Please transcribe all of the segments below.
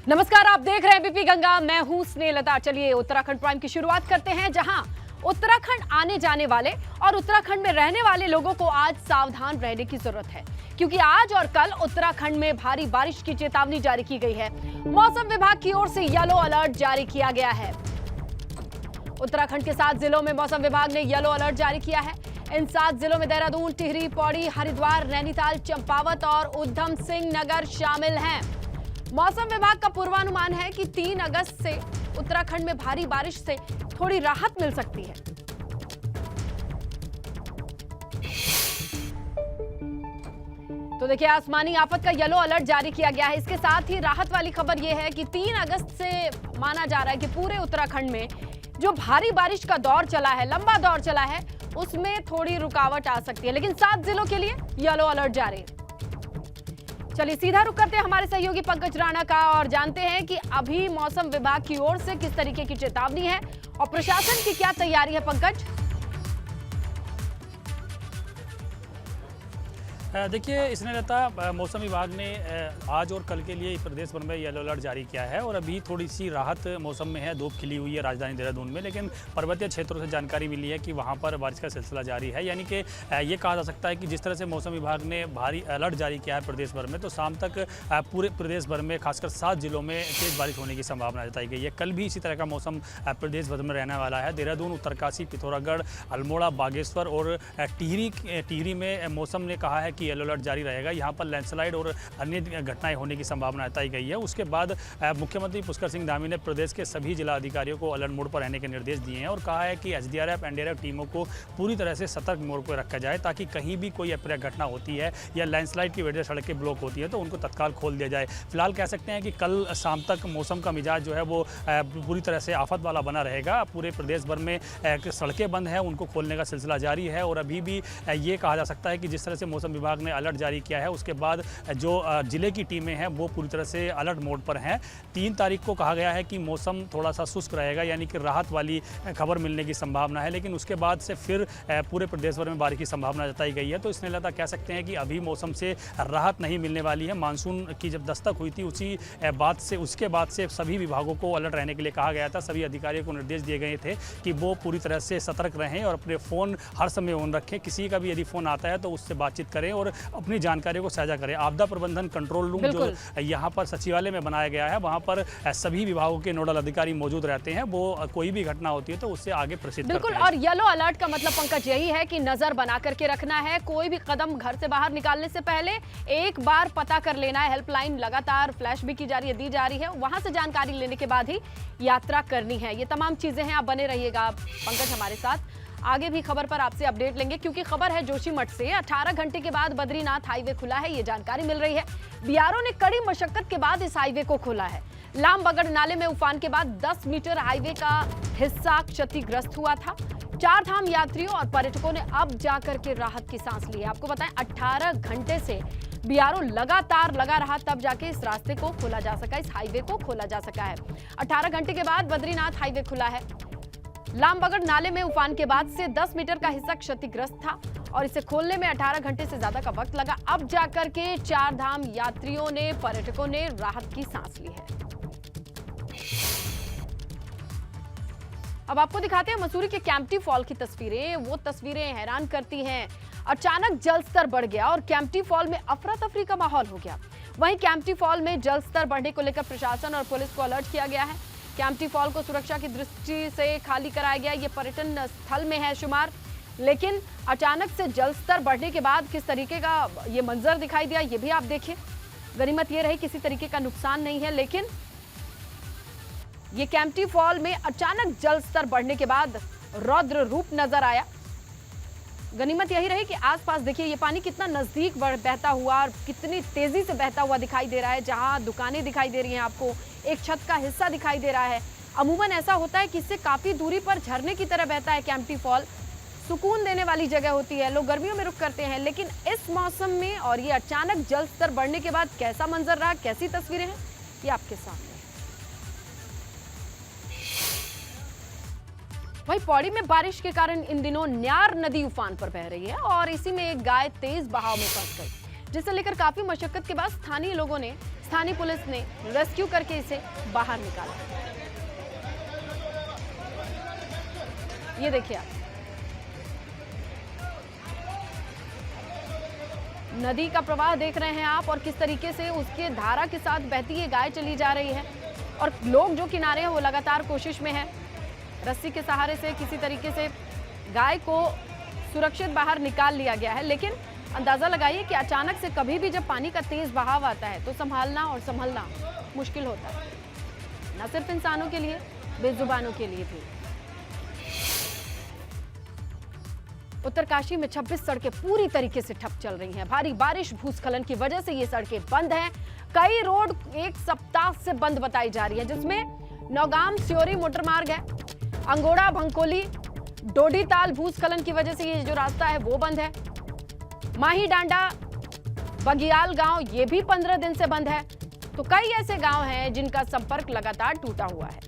नमस्कार, आप देख रहे हैं बीपी गंगा। मैं हूं स्नेहलता। चलिए उत्तराखंड प्राइम की शुरुआत करते हैं, जहां उत्तराखंड आने जाने वाले और उत्तराखंड में रहने वाले लोगों को आज सावधान रहने की जरूरत है, क्योंकि आज और कल उत्तराखंड में भारी बारिश की चेतावनी जारी की गई है। मौसम विभाग की ओर से येलो अलर्ट जारी किया गया है। उत्तराखंड के 7 जिलों में मौसम विभाग ने येलो अलर्ट जारी किया है। इन 7 जिलों में देहरादून, टिहरी, पौड़ी, हरिद्वार, नैनीताल, चंपावत और उधम सिंह नगर शामिल हैं। मौसम विभाग का पूर्वानुमान है कि 3 अगस्त से उत्तराखंड में भारी बारिश से थोड़ी राहत मिल सकती है। तो देखिए, आसमानी आफत का येलो अलर्ट जारी किया गया है। इसके साथ ही राहत वाली खबर यह है कि 3 अगस्त से माना जा रहा है कि पूरे उत्तराखंड में जो भारी बारिश का दौर चला है, लंबा दौर चला है, उसमें थोड़ी रुकावट आ सकती है, लेकिन 7 जिलों के लिए येलो अलर्ट जारी है। चलिए सीधा रुक करते हैं हमारे सहयोगी पंकज राणा का और जानते हैं कि अभी मौसम विभाग की ओर से किस तरीके की चेतावनी है और प्रशासन की क्या तैयारी है। पंकज, देखिए, इसने रहता मौसम विभाग ने आज और कल के लिए प्रदेश भर में येलो अलर्ट जारी किया है और अभी थोड़ी सी राहत मौसम में है। धूप खिली हुई है राजधानी देहरादून में, लेकिन पर्वतीय क्षेत्रों से जानकारी मिली है कि वहां पर बारिश का सिलसिला जारी है। यानी कि ये कहा जा सकता है कि जिस तरह से मौसम विभाग ने भारी अलर्ट जारी किया है प्रदेश भर में, तो शाम तक पूरे प्रदेश भर में खासकर 7 जिलों में तेज बारिश होने की संभावना जताई गई है। कल भी इसी तरह का मौसम प्रदेश भर में रहने वाला है। देहरादून, उत्तरकाशी, पिथौरागढ़, अल्मोड़ा, बागेश्वर और टिहरी में मौसम ने कहा है कि येलो अलर्ट जारी रहेगा। यहाँ पर लैंडस्लाइड और अन्य घटनाएं होने की संभावना जताई गई है। उसके बाद मुख्यमंत्री पुष्कर सिंह धामी ने प्रदेश के सभी जिला अधिकारियों को अलर्ट मोड पर रहने के निर्देश दिए हैं और कहा है कि एसडीआरएफ, एनडीआरएफ टीमों को पूरी तरह से सतर्क मोड पर रखा जाए, ताकि कहीं भी कोई अप्रिय घटना होती है या लैंडस्लाइड की वजह से सड़कें ब्लॉक होती है तो उनको तत्काल खोल दिया जाए। फिलहाल कह सकते हैं कि कल शाम तक मौसम का मिजाज जो है वो पूरी तरह से आफत वाला बना रहेगा। पूरे प्रदेश भर में सड़कें बंद हैं, उनको खोलने का सिलसिला जारी है और अभी भी ये कहा जा सकता है कि जिस तरह से मौसम विभाग ने अलर्ट जारी किया है, उसके बाद जो जिले की टीमें हैं वो पूरी तरह से अलर्ट मोड पर हैं। 3 तारीख को कहा गया है कि मौसम थोड़ा सा शुष्क रहेगा, यानी कि राहत वाली खबर मिलने की संभावना है, लेकिन उसके बाद से फिर पूरे प्रदेश भर में बारिश की संभावना जताई गई है। तो इसने लता कह सकते हैं कि अभी मौसम से राहत नहीं मिलने वाली है। मानसून की जब दस्तक हुई थी उसके बाद से सभी विभागों को अलर्ट रहने के लिए कहा गया था। सभी अधिकारियों को निर्देश दिए गए थे कि वो पूरी तरह से सतर्क रहें और अपने फ़ोन हर समय ऑन रखें। किसी का भी यदि फ़ोन आता है तो उससे बातचीत करें और अपनी जानकारी को साझा करें। आपदा प्रबंधन कंट्रोल रूम जो यहाँ पर सचिवालय में बनाया गया है, वहाँ पर सभी विभागों के नोडल अधिकारी मौजूद रहते हैं। वो कोई भी घटना होती है तो उससे आगे प्रसिद्ध बिल्कुल करते हैं। और येलो अलर्ट का मतलब पंकज यही है कि नजर बना करके रखना है। कोई भी कदम घर से बाहर निकालने से पहले एक बार पता कर लेना है। हेल्पलाइन लगातार फ्लैश भी की जा रही है, दी जा रही है, वहां से जानकारी लेने के बाद ही यात्रा करनी है। ये तमाम चीजें हैं। आप बने रहिएगा पंकज हमारे साथ, आगे भी खबर पर आपसे अपडेट लेंगे, क्योंकि खबर है जोशीमठ से। 18 घंटे के बाद बद्रीनाथ हाईवे खुला है, ये जानकारी मिल रही है। बीआरओ ने कड़ी मशक्कत के बाद इस हाईवे को खोला है। लामबगड़ नाले में उफान के बाद 10 मीटर हाईवे का हिस्सा क्षतिग्रस्त हुआ था। 4 धाम यात्रियों और पर्यटकों ने अब जाकर के राहत की सांस ली है। आपको बताएं, 18 घंटे से बीआरओ लगातार लगा रहा, तब जाके इस रास्ते को खोला जा सका, इस हाईवे को खोला जा सका है। 18 घंटे के बाद बद्रीनाथ हाईवे खुला है। लामबगड़ नाले में उफान के बाद से 10 मीटर का हिस्सा क्षतिग्रस्त था और इसे खोलने में 18 घंटे से ज्यादा का वक्त लगा। अब जाकर के 4 धाम यात्रियों ने, पर्यटकों ने राहत की सांस ली है। अब आपको दिखाते हैं मसूरी के कैंपटी फॉल की तस्वीरें। वो तस्वीरें हैरान करती हैं। अचानक जल स्तर बढ़ गया और कैंपटी फॉल में अफरा तफरी का माहौल हो गया। वहीं कैंपटी फॉल में जल स्तर बढ़ने को लेकर प्रशासन और पुलिस को अलर्ट किया गया है। कैंपटी फॉल को सुरक्षा की दृष्टि से खाली कराया गया। ये पर्यटन स्थल में है शुमार, लेकिन अचानक से जल स्तर बढ़ने के बाद किस तरीके का ये मंजर दिखाई दिया, ये भी आप देखिए। गनीमत ये रही किसी तरीके का नुकसान नहीं है, लेकिन ये कैंपटी फॉल में अचानक जल स्तर बढ़ने के बाद रौद्र रूप नजर आया। गनीमत यही रही कि आसपास देखिए ये पानी कितना नजदीक बहता हुआ और कितनी तेजी से बहता हुआ दिखाई दे रहा है। जहां दुकानें दिखाई दे रही हैं, आपको एक छत का हिस्सा दिखाई दे रहा है। अमूमन ऐसा होता है कि इससे काफी दूरी पर झरने की तरह बहता है कैंपटी फॉल। सुकून देने वाली जगह होती है, लोग गर्मियों में रुक करते हैं, लेकिन इस मौसम में और ये अचानक जल स्तर बढ़ने के बाद कैसा मंजर रहा, कैसी तस्वीरें हैं, ये आपके सामने। वहीं पौड़ी में बारिश के कारण इन दिनों न्यार नदी उफान पर बह रही है और इसी में एक गाय तेज बहाव में फंस गई, जिसे लेकर काफी मशक्कत के बाद स्थानीय लोगों ने स्थानीय पुलिस ने रेस्क्यू करके इसे बाहर निकाला। ये देखिए आप, नदी का प्रवाह देख रहे हैं आप और किस तरीके से उसके धारा के साथ बहती ये गाय चली जा रही है और लोग जो किनारे हैं वो लगातार कोशिश में है। रस्सी के सहारे से किसी तरीके से गाय को सुरक्षित बाहर निकाल लिया गया है, लेकिन अंदाजा लगाइए कि अचानक से कभी भी जब पानी का तेज बहाव आता है तो संभालना और संभलना मुश्किल होता है, न सिर्फ इंसानों के लिए, बेजुबानों के लिए भी। उत्तरकाशी में 26 सड़कें पूरी तरीके से ठप चल रही हैं। भारी बारिश, भूस्खलन की वजह से ये सड़कें बंद हैं। कई रोड एक सप्ताह से बंद बताई जा रही है, जिसमें नौगाम स्योरी मोटरमार्ग है, अंगोड़ा भंकोली डोडीताल भूस्खलन की वजह से ये जो रास्ता है वो बंद है। माही डांडा बगियाल गांव ये भी 15 दिन से बंद है। तो कई ऐसे गांव हैं जिनका संपर्क लगातार टूटा हुआ है।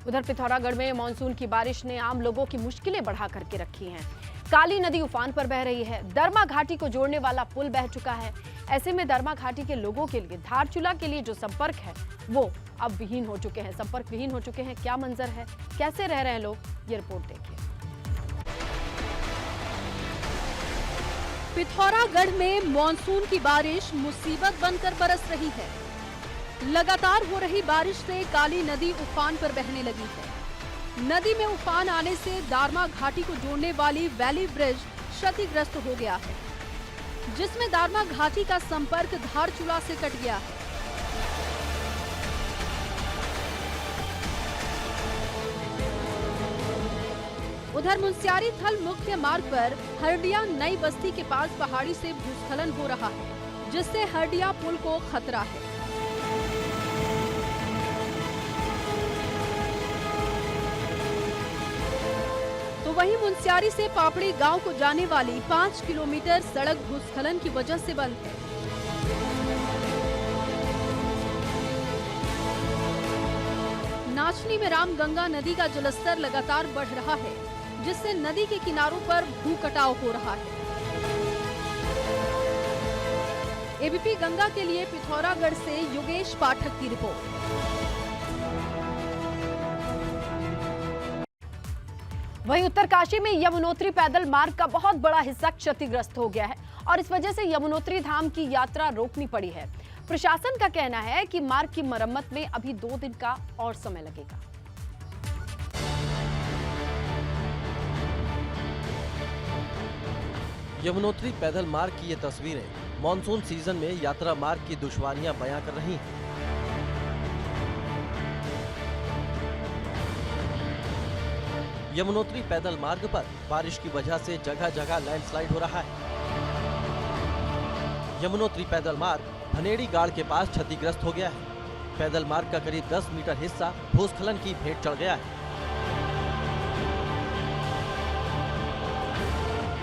उधर पिथौरागढ़ में मानसून की बारिश ने आम लोगों की मुश्किलें बढ़ा करके रखी हैं। काली नदी उफान पर बह रही है। दरमा घाटी को जोड़ने वाला पुल बह चुका है। ऐसे में दरमा घाटी के लोगों के लिए, धारचूला के लिए जो संपर्क है वो अब विहीन हो चुके हैं, संपर्क विहीन हो चुके हैं। क्या मंजर है, कैसे रह रहे हैं लोग, ये रिपोर्ट देखिए। पिथौरागढ़ में मॉनसून की बारिश मुसीबत बनकर बरस रही है। लगातार हो रही बारिश से काली नदी उफान पर बहने लगी है। नदी में उफान आने से दारमा घाटी को जोड़ने वाली वैली ब्रिज क्षतिग्रस्त हो गया है, जिसमें दारमा घाटी का संपर्क धारचूला से कट गया है। उधर मुंस्यारी थल मुख्य मार्ग पर हरडिया नई बस्ती के पास पहाड़ी से भूस्खलन हो रहा है, जिससे हरडिया पुल को खतरा है। तो वहीं मुंस्यारी से पापड़ी गांव को जाने वाली 5 किलोमीटर सड़क भूस्खलन की वजह से बंद है। नाचनी में रामगंगा नदी का जलस्तर लगातार बढ़ रहा है, जिससे नदी के किनारों पर भू कटाव हो रहा है। एबीपी गंगा के लिए पिथौरागढ़ से योगेश पाठक की रिपोर्ट। वहीं उत्तरकाशी में यमुनोत्री पैदल मार्ग का बहुत बड़ा हिस्सा क्षतिग्रस्त हो गया है और इस वजह से यमुनोत्री धाम की यात्रा रोकनी पड़ी है। प्रशासन का कहना है कि मार्ग की मरम्मत में अभी 2 दिन का और समय लगेगा। यमुनोत्री पैदल मार्ग की ये तस्वीरें मॉनसून सीजन में यात्रा मार्ग की दुश्वारियां बयां कर रही हैं। यमुनोत्री पैदल मार्ग पर बारिश की वजह से जगह जगह लैंडस्लाइड हो रहा है। यमुनोत्री पैदल मार्ग भनेड़ी गाड़ के पास क्षतिग्रस्त हो गया है। पैदल मार्ग का करीब 10 मीटर हिस्सा भूस्खलन की भेंट चढ़ गया है।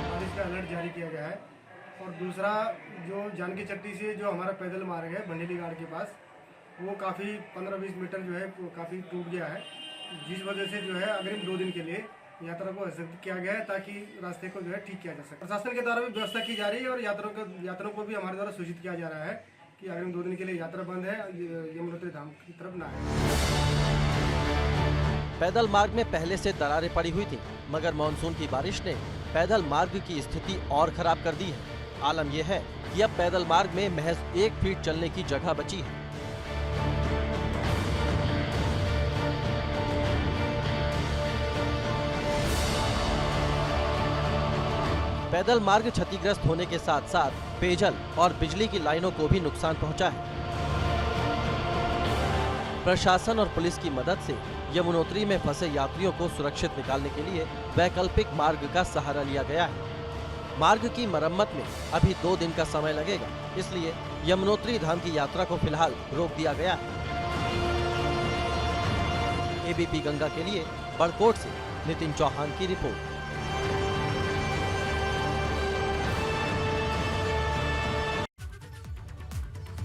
बारिश का अलर्ट जारी किया गया है और दूसरा जो जानकी चट्टी से जो हमारा पैदल मार्ग है भनेड़ी गाड़ के पास, वो काफ़ी 15-20 मीटर जो है वो काफ़ी टूट गया है, जिस वजह से जो है अग्रिम 2 दिन के लिए यात्रा को स्थगित किया गया है ताकि रास्ते को जो है ठीक किया जा सके। प्रशासन के द्वारा भी व्यवस्था की जा रही है और यात्रियों को भी हमारे द्वारा सूचित किया जा रहा है कि अग्रिम 2 दिन के लिए यात्रा बंद है, यमुनोत्री धाम की तरफ ना है। पैदल मार्ग में पहले से दरारें पड़ी हुई थी, मगर मानसून की बारिश ने पैदल मार्ग की स्थिति और खराब कर दी है। आलम यह है कि अब पैदल मार्ग में महज 1 फीट चलने की जगह बची है। पैदल मार्ग क्षतिग्रस्त होने के साथ साथ पेयजल और बिजली की लाइनों को भी नुकसान पहुंचा है। प्रशासन और पुलिस की मदद से यमुनोत्री में फंसे यात्रियों को सुरक्षित निकालने के लिए वैकल्पिक मार्ग का सहारा लिया गया है। मार्ग की मरम्मत में अभी 2 दिन का समय लगेगा, इसलिए यमुनोत्री धाम की यात्रा को फिलहाल रोक दिया गया है। एबीपी गंगा के लिए बड़कोट से नितिन चौहान की रिपोर्ट।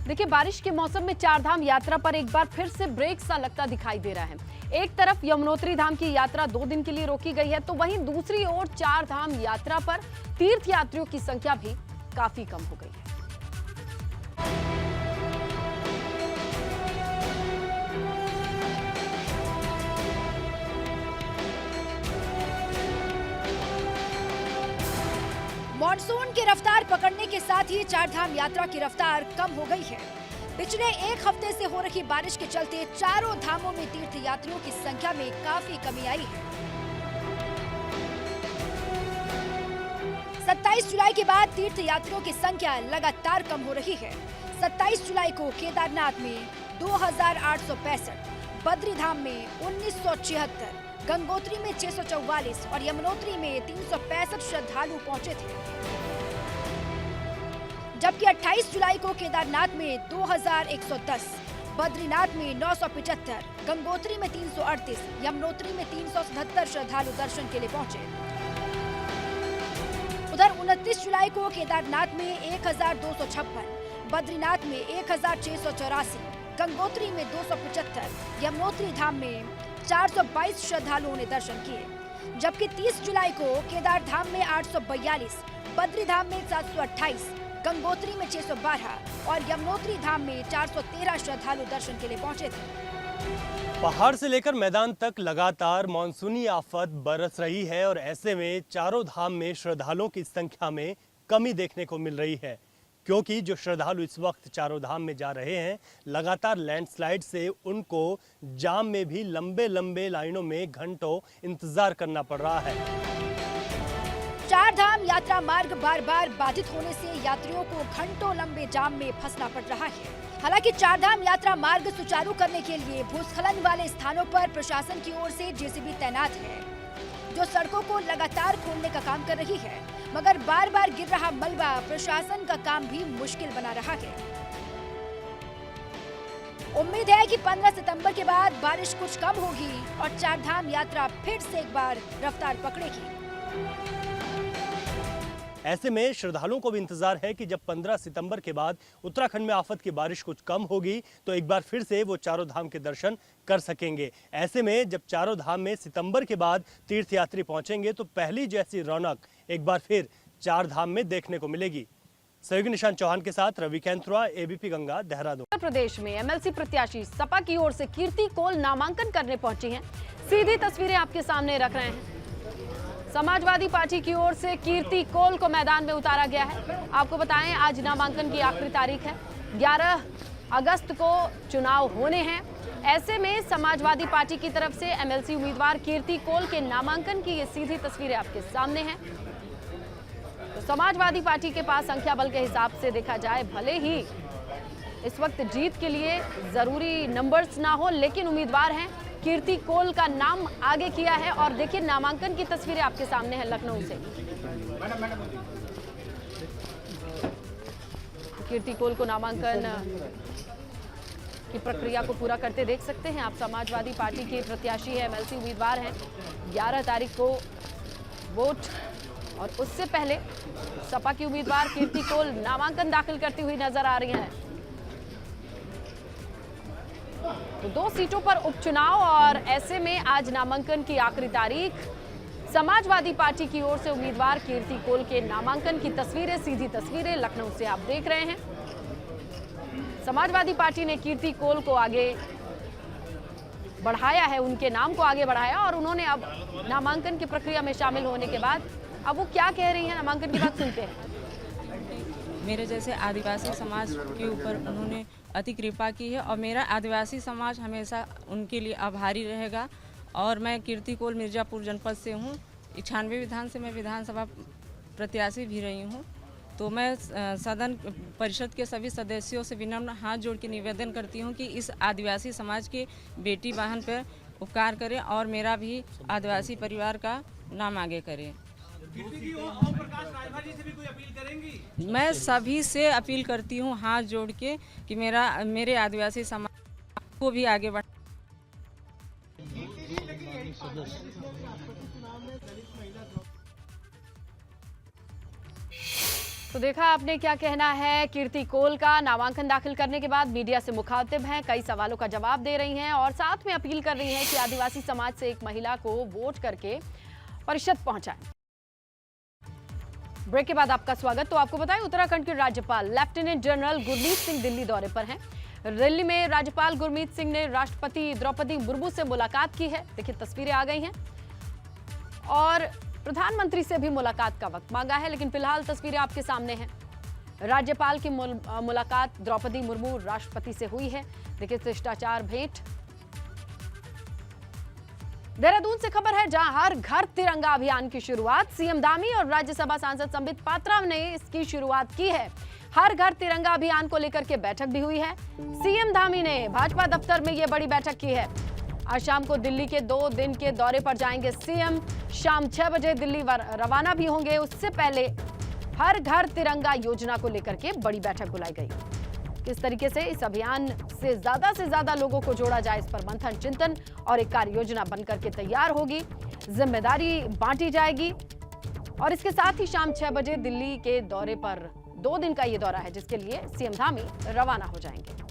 देखिए, बारिश के मौसम में चारधाम यात्रा पर एक बार फिर से ब्रेक सा लगता दिखाई दे रहा है। एक तरफ यमुनोत्री धाम की यात्रा 2 दिन के लिए रोकी गई है, तो वहीं दूसरी ओर चारधाम यात्रा पर तीर्थ यात्रियों की संख्या भी काफी कम हो गई है। मॉनसून की रफ्तार पकड़ने के साथ ही चारधाम यात्रा की रफ्तार कम हो गई है। पिछले एक हफ्ते से हो रही बारिश के चलते चारों धामों में तीर्थ यात्रियों की संख्या में काफी कमी आई है। 27 जुलाई के बाद तीर्थ यात्रियों की संख्या लगातार कम हो रही है। 27 जुलाई को केदारनाथ में 2865, बद्रीधाम में 1976, गंगोत्री में 644 और यमुनोत्री में 365 श्रद्धालु पहुंचे थे। जबकि 28 जुलाई को केदारनाथ में 2110, बद्रीनाथ में 975, गंगोत्री में 338, यमुनोत्री में 377 श्रद्धालु दर्शन के लिए पहुंचे। उधर 29 जुलाई को केदारनाथ में 1256, बद्रीनाथ में 1684, गंगोत्री में 275, यमुनोत्री धाम में 422 श्रद्धालुओं ने दर्शन किए। जबकि 30 जुलाई को केदार धाम में 842, बद्री धाम में 728, गंगोत्री में 612 और यमुनोत्री धाम में 413 श्रद्धालु दर्शन के लिए पहुंचे थे। पहाड़ से लेकर मैदान तक लगातार मानसूनी आफत बरस रही है और ऐसे में चारों धाम में श्रद्धालुओं की संख्या में कमी देखने को मिल रही है, क्योंकि जो श्रद्धालु इस वक्त चारों धाम में जा रहे हैं, लगातार लैंडस्लाइड से उनको जाम में भी लंबे लंबे लाइनों में घंटों इंतजार करना पड़ रहा है। चार धाम यात्रा मार्ग बार बार बाधित होने से यात्रियों को घंटों लंबे जाम में फंसना पड़ रहा है। हालांकि चार धाम यात्रा मार्ग सुचारू करने के लिए भूस्खलन वाले स्थानों पर प्रशासन की ओर से जेसीबी तैनात है, जो सड़कों को लगातार खोलने का काम कर रही है, मगर बार बार गिर रहा मलबा प्रशासन का काम भी मुश्किल बना रहा है। उम्मीद है कि 15 सितंबर के बाद बारिश कुछ कम होगी और चारधाम यात्रा फिर से एक बार रफ्तार पकड़ेगी। ऐसे में श्रद्धालुओं को भी इंतजार है कि जब 15 सितंबर के बाद उत्तराखंड में आफत की बारिश कुछ कम होगी तो एक बार फिर से वो चारों धाम के दर्शन कर सकेंगे। ऐसे में जब चारों धाम में सितंबर के बाद तीर्थयात्री पहुंचेंगे तो पहली जैसी रौनक एक बार फिर चार धाम में देखने को मिलेगी। सहयोगी निशांत चौहान के साथ रवि कैंथुआ, एबीपी गंगा, देहरादून। उत्तर प्रदेश में एमएलसी प्रत्याशी सपा की ओर से कीर्ति कोल नामांकन करने पहुंची हैं। सीधी तस्वीरें आपके सामने रख रहे हैं। समाजवादी पार्टी की ओर से कीर्ति कोल को मैदान में उतारा गया है। आपको बताएं, आज नामांकन की आखिरी तारीख है। 11 अगस्त को चुनाव होने हैं। ऐसे में समाजवादी पार्टी की तरफ से एमएलसी उम्मीदवार कीर्ति कोल के नामांकन की ये सीधी तस्वीरें आपके सामने हैं। तो समाजवादी पार्टी के पास संख्या बल के हिसाब से देखा जाए, भले ही इस वक्त जीत के लिए जरूरी नंबर्स ना हो, लेकिन उम्मीदवार हैं। कीर्ति कोल का नाम आगे किया है और देखिए नामांकन की तस्वीरें आपके सामने हैं लखनऊ से। कीर्ति कोल को नामांकन की प्रक्रिया को पूरा करते देख सकते हैं आप। समाजवादी पार्टी के प्रत्याशी है, एमएलसी उम्मीदवार हैं। 11 तारीख को वोट और उससे पहले सपा की उम्मीदवार कीर्ति कोल नामांकन दाखिल करती हुई नजर आ रही हैं। तो 2 सीटों पर उपचुनाव और ऐसे में आज नामांकन की आखिरी तारीख। समाजवादी पार्टी की ओर से उम्मीदवार कीर्ति कोल के नामांकन की तस्वीरें, सीधी तस्वीरें लखनऊ से आप देख रहे हैं। समाजवादी पार्टी ने कीर्ति कोल को आगे बढ़ाया है, उनके नाम को आगे बढ़ाया और उन्होंने अब नामांकन की प्रक्रिया में शामिल होने के बाद अब वो क्या कह रही हैं, नामांकन की बात सुनते हैं। मेरे जैसे आदिवासी समाज के ऊपर उन्होंने अति कृपा की है और मेरा आदिवासी समाज हमेशा उनके लिए आभारी रहेगा। और मैं कीर्ति कोल मिर्जापुर जनपद से हूँ। 96 विधान से मैं विधानसभा प्रत्याशी भी रही हूँ। तो मैं सदन परिषद के सभी सदस्यों से विनम्र हाथ जोड़ के निवेदन करती हूँ कि इस आदिवासी समाज के बेटी बहन पर उपकार करें और मेरा भी आदिवासी परिवार का नाम आगे करें। मैं सभी से अपील करती हूँ हाथ जोड़ के कि मेरे आदिवासी समाज को भी आगे बढ़ा। तो देखा आपने क्या कहना है कीर्ति कोल का। नामांकन दाखिल करने के बाद मीडिया से मुखातिब हैं, कई सवालों का जवाब दे रही हैं और साथ में अपील कर रही हैं कि आदिवासी समाज से एक महिला को वोट करके परिषद पहुंचाएं। ब्रेक के बाद आपका स्वागत। तो आपको बताएं, उत्तराखंड के राज्यपाल लेफ्टिनेंट जनरल गुरमीत सिंह दिल्ली दौरे पर हैं। दिल्ली में राज्यपाल गुरमीत सिंह ने राष्ट्रपति द्रौपदी मुर्मू से मुलाकात की है। देखिए तस्वीरें आ गई हैं और प्रधानमंत्री से भी मुलाकात का वक्त मांगा है, लेकिन फिलहाल तस्वीरें आपके सामने हैं। राज्यपाल की मुलाकात द्रौपदी मुर्मू राष्ट्रपति से हुई है। देखिए शिष्टाचार भेंट। देहरादून से खबर है, जहां हर घर तिरंगा अभियान की शुरुआत सीएम धामी और राज्यसभा सांसद संबित पात्रा ने इसकी शुरुआत की है। हर घर तिरंगा अभियान को लेकर के बैठक भी हुई है। सीएम धामी ने भाजपा दफ्तर में यह बड़ी बैठक की है। आज शाम को दिल्ली के 2 दिन के दौरे पर जाएंगे सीएम। शाम 6 बजे दिल्ली रवाना भी होंगे। उससे पहले हर घर तिरंगा योजना को लेकर के बड़ी बैठक बुलाई गई। किस तरीके से इस अभियान से ज्यादा लोगों को जोड़ा जाए, इस पर मंथन चिंतन और एक कार्य योजना बनकर के तैयार होगी। जिम्मेदारी बांटी जाएगी और इसके साथ ही शाम 6 बजे दिल्ली के दौरे पर 2 दिन का ये दौरा है, जिसके लिए सीएम धामी रवाना हो जाएंगे।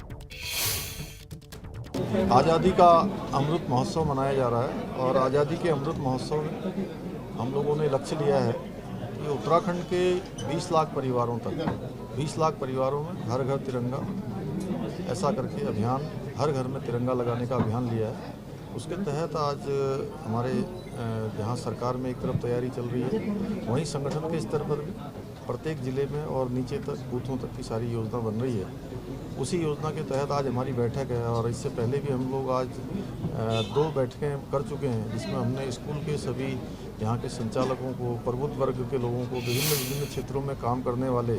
आज़ादी का अमृत महोत्सव मनाया जा रहा है और आज़ादी के अमृत महोत्सव में हम लोगों ने लक्ष्य लिया है कि उत्तराखंड के 20 लाख परिवारों तक, 20 लाख परिवारों में घर घर तिरंगा, ऐसा करके अभियान, हर घर में तिरंगा लगाने का अभियान लिया है। उसके तहत आज हमारे जहां सरकार में एक तरफ तैयारी चल रही है, वहीं संगठन के स्तर पर भी प्रत्येक ज़िले में और नीचे तक बूथों तक की सारी योजना बन रही है। उसी योजना के तहत आज हमारी बैठक है और इससे पहले भी हम लोग आज 2 बैठकें कर चुके हैं, जिसमें हमने स्कूल के सभी यहाँ के संचालकों को, प्रबुद्ध वर्ग के लोगों को, विभिन्न क्षेत्रों में काम करने वाले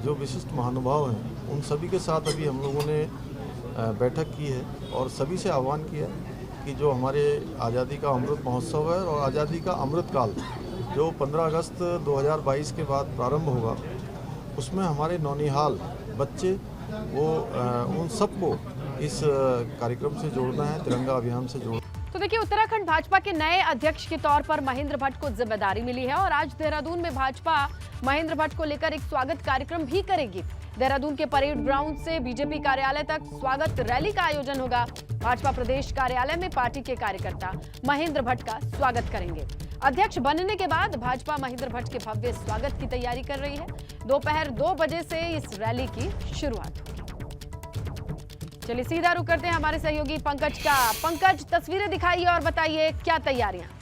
जो विशिष्ट महानुभाव हैं, उन सभी के साथ अभी हम लोगों ने बैठक की है और सभी से आह्वान किया कि जो हमारे आज़ादी का अमृत महोत्सव है और आज़ादी का अमृत काल जो 15 अगस्त 2022 के बाद प्रारंभ होगा, उसमें हमारे नौनिहाल बच्चे वो उन सबको इस कार्यक्रम से जोड़ना है, तिरंगा अभियान से जोड़ना। तो देखिए, उत्तराखंड भाजपा के नए अध्यक्ष के तौर पर महेंद्र भट्ट को जिम्मेदारी मिली है और आज देहरादून में भाजपा महेंद्र भट्ट को लेकर एक स्वागत कार्यक्रम भी करेगी। देहरादून के परेड ग्राउंड से बीजेपी कार्यालय तक स्वागत रैली का आयोजन होगा। भाजपा प्रदेश कार्यालय में पार्टी के कार्यकर्ता महेंद्र भट्ट का स्वागत करेंगे। अध्यक्ष बनने के बाद भाजपा महेंद्र भट्ट के भव्य स्वागत की तैयारी कर रही है। दोपहर 2 बजे से इस रैली की शुरुआत होगी। चलिए सीधा रुख करते हैं हमारे सहयोगी पंकज का। पंकज, तस्वीरें दिखाइए और बताइए क्या तैयारियां।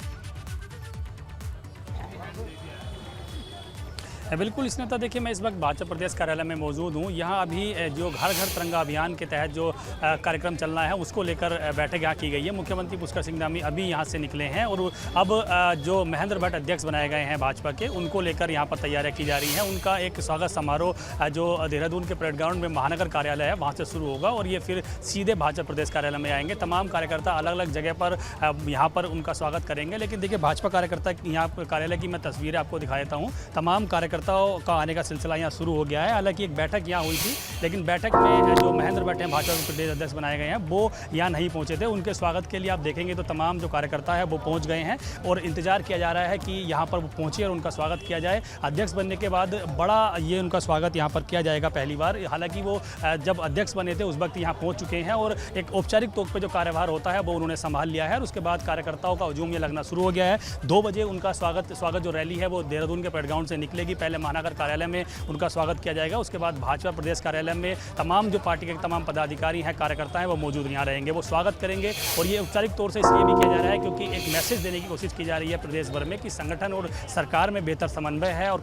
बिल्कुल स्नेता, देखिए मैं इस वक्त भाजपा प्रदेश कार्यालय में मौजूद हूँ। यहाँ अभी जो घर घर तिरंगा अभियान के तहत जो कार्यक्रम चलना है उसको लेकर बैठक यहाँ की गई है। मुख्यमंत्री पुष्कर सिंह धामी अभी यहाँ से निकले हैं और अब जो महेंद्र भट्ट अध्यक्ष बनाए गए हैं भाजपा के, उनको लेकर यहाँ पर तैयारियाँ की जा रही हैं। उनका एक स्वागत समारोह जो देहरादून के परेड ग्राउंड में महानगर कार्यालय है वहाँ से शुरू होगा और ये फिर सीधे भाजपा प्रदेश कार्यालय में आएंगे। तमाम कार्यकर्ता अलग अलग जगह पर यहाँ पर उनका स्वागत करेंगे। लेकिन देखिए, भाजपा कार्यकर्ता यहाँ कार्यालय की मैं तस्वीरें आपको दिखा देता हूँ। तमाम कार्यकर्ताओं का आने का सिलसिला यहाँ शुरू हो गया है। हालांकि एक बैठक यहाँ हुई थी, लेकिन बैठक में जो महेंद्र भट्ट हैं भाजपा के प्रदेश अध्यक्ष बनाए गए हैं, वो यहाँ नहीं पहुँचे थे। उनके स्वागत के लिए आप देखेंगे तो तमाम जो कार्यकर्ता है वो पहुँच गए हैं और इंतजार किया जा रहा है कि यहाँ पर वो पहुँचे और उनका स्वागत किया जाए। अध्यक्ष बनने के बाद बड़ा ये उनका स्वागत यहाँ पर किया जाएगा पहली बार। हालांकि वो जब अध्यक्ष बने थे उस वक्त यहाँ पहुँच चुके हैं और एक औपचारिक तौर पर जो कार्यभार होता है वो उन्होंने संभाल लिया है और उसके बाद कार्यकर्ताओं का हुजूम ये लगना शुरू हो गया है। 2 बजे उनका स्वागत जो रैली है वो देहरादून के परेड ग्राउंड से निकलेगी। पहले महानगर कार्यालय में उनका स्वागत किया जाएगा, उसके बाद भाजपा प्रदेश कार्यालय में तमाम जो पार्टी के तमाम पदाधिकारी हैं, कार्यकर्ता हैं, वो मौजूद यहाँ रहेंगे, वो स्वागत करेंगे। और ये औपचारिक तौर से इसलिए भी किया जा रहा है क्योंकि एक मैसेज देने की कोशिश की जा रही है प्रदेश भर में कि संगठन और सरकार में बेहतर समन्वय है और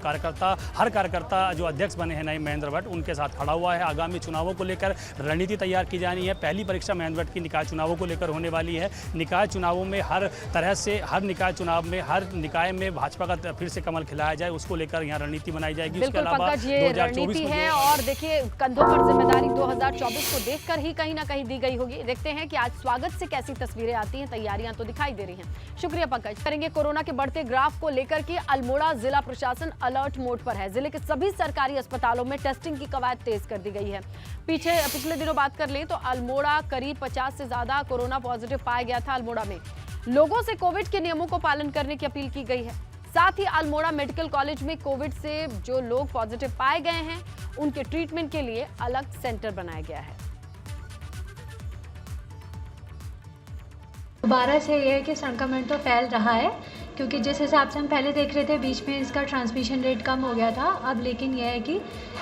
हर कार्यकर्ता जो अध्यक्ष बने हैं नए महेंद्र भट्ट, उनके साथ खड़ा हुआ है। आगामी चुनावों को लेकर रणनीति तैयार की जानी है। पहली परीक्षा महेंद्र भट्ट की निकाय चुनावों को लेकर होने वाली है। निकाय चुनावों में हर तरह से हर निकाय में भाजपा का फिर से कमल खिलाया जाए, उसको लेकर यहाँ रणनीति बनाई जाएगी। उसके अलावा ये रणनीति है और देखिए, कंधों पर जिम्मेदारी 2024 को देखकर ही कहीं ना कहीं दी गई होगी। देखते हैं कि आज स्वागत से कैसी तस्वीरें आती हैं। तैयारियां तो दिखाई दे रही हैं। शुक्रिया पंकज। करेंगे कोरोना के बढ़ते ग्राफ को लेकर के अल्मोड़ा जिला प्रशासन अलर्ट मोड पर है। जिले के सभी सरकारी अस्पतालों में टेस्टिंग की कवायद तेज कर दी गई है। पिछले दिनों बात कर लें तो अल्मोड़ा करीब 50 से ज्यादा कोरोना पॉजिटिव पाया गया था। अल्मोड़ा में लोगों से कोविड के नियमों को पालन करने की अपील की गई है। साथ ही अल्मोड़ा मेडिकल कॉलेज में कोविड से जो लोग पॉजिटिव पाए गए हैं उनके ट्रीटमेंट के लिए अलग सेंटर बनाया गया है। दोबारा से ये है कि संक्रमण तो फैल रहा है, क्योंकि जिस हिसाब से हम पहले देख रहे थे बीच में इसका ट्रांसमिशन रेट कम हो गया था, अब लेकिन यह है कि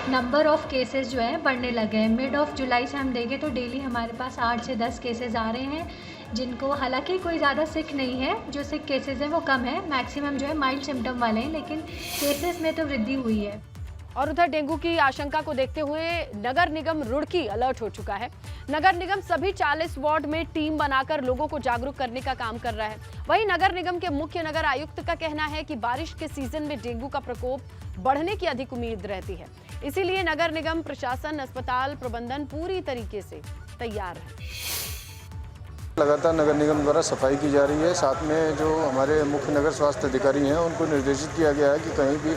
नंबर ऑफ केसेस जो है बढ़ने लगे हैं। मिड ऑफ जुलाई से हम देखें तो डेली हमारे पास 8 से 10 केसेस आ रहे हैं, जिनको हालांकि कोई ज़्यादा सिक नहीं है, जो सिक केसेस हैं वो कम है, मैक्सिमम जो है माइल्ड सिम्टम वाले हैं, लेकिन केसेस में तो वृद्धि हुई है। और उधर डेंगू की आशंका को देखते हुए नगर निगम रुड़की अलर्ट हो चुका है। नगर निगम सभी 40 वार्ड में टीम बनाकर लोगों को जागरूक करने का काम कर रहा है। वहीं नगर निगम के मुख्य नगर आयुक्त का कहना है कि बारिश के सीजन में डेंगू का प्रकोप बढ़ने की अधिक उम्मीद रहती है, इसीलिए नगर निगम प्रशासन, अस्पताल प्रबंधन पूरी तरीके से तैयार है। लगातार नगर निगम द्वारा सफाई की जा रही है। साथ में जो हमारे मुख्य नगर स्वास्थ्य अधिकारी हैं उनको निर्देशित किया गया है कि कहीं भी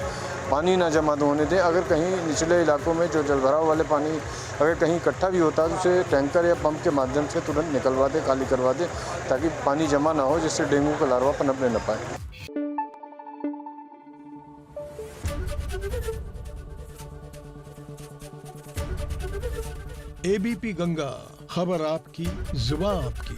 पानी ना जमा होने दें। अगर कहीं निचले इलाकों में जो जलभराव वाले पानी अगर कहीं इकट्ठा भी होता है तो उसे टैंकर या पंप के माध्यम से तुरंत निकलवा दें, खाली करवा दें, ताकि पानी जमा ना हो, जिससे डेंगू का लार्वा पनपने न पाए। एबीपी गंगा, खबर आपकी, जुबान आपकी।